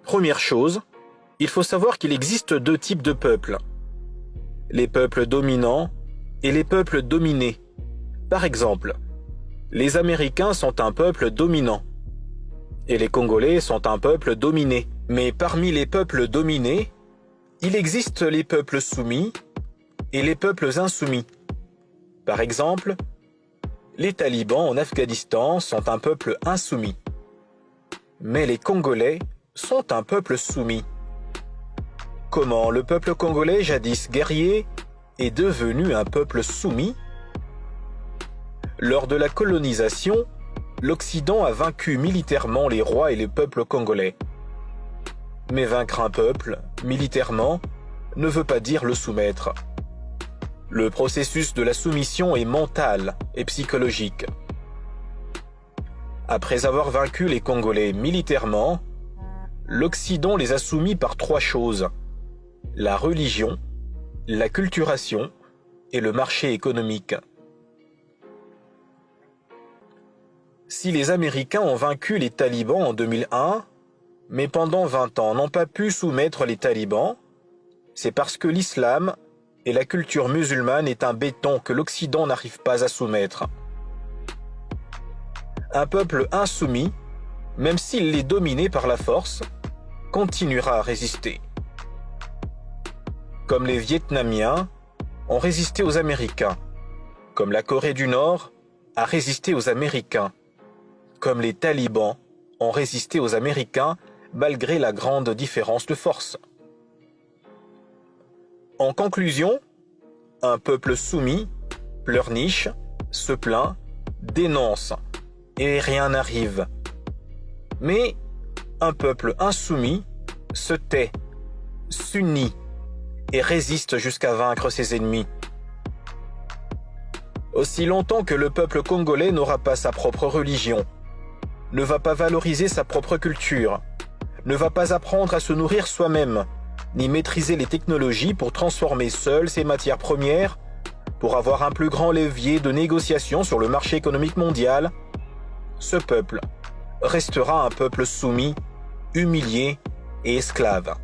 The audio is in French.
Première chose, il faut savoir qu'il existe deux types de peuples. Les peuples dominants et les peuples dominés. Par exemple, les Américains sont un peuple dominant et les Congolais sont un peuple dominé. Mais parmi les peuples dominés, il existe les peuples soumis et les peuples insoumis. Par exemple, les talibans en Afghanistan sont un peuple insoumis. Mais les Congolais sont un peuple soumis. Comment le peuple congolais, jadis guerrier, est devenu un peuple soumis? Lors de la colonisation, l'Occident a vaincu militairement les rois et les peuples congolais. Mais vaincre un peuple, militairement, ne veut pas dire le soumettre. Le processus de la soumission est mental et psychologique. Après avoir vaincu les Congolais militairement, l'Occident les a soumis par trois choses: la religion, la culturation et le marché économique. Si les Américains ont vaincu les talibans en 2001, mais pendant 20 ans n'ont pas pu soumettre les talibans, c'est parce que l'islam et la culture musulmane est un béton que l'Occident n'arrive pas à soumettre. Un peuple insoumis, même s'il est dominé par la force, continuera à résister. Comme les Vietnamiens ont résisté aux Américains, comme la Corée du Nord a résisté aux Américains, comme les talibans ont résisté aux Américains malgré la grande différence de force. En conclusion, un peuple soumis pleurniche, se plaint, dénonce, et rien n'arrive. Mais un peuple insoumis se tait, s'unit et résiste jusqu'à vaincre ses ennemis. Aussi longtemps que le peuple congolais n'aura pas sa propre religion, ne va pas valoriser sa propre culture, ne va pas apprendre à se nourrir soi-même, ni maîtriser les technologies pour transformer seul ses matières premières, pour avoir un plus grand levier de négociation sur le marché économique mondial, ce peuple restera un peuple soumis, humilié et esclave.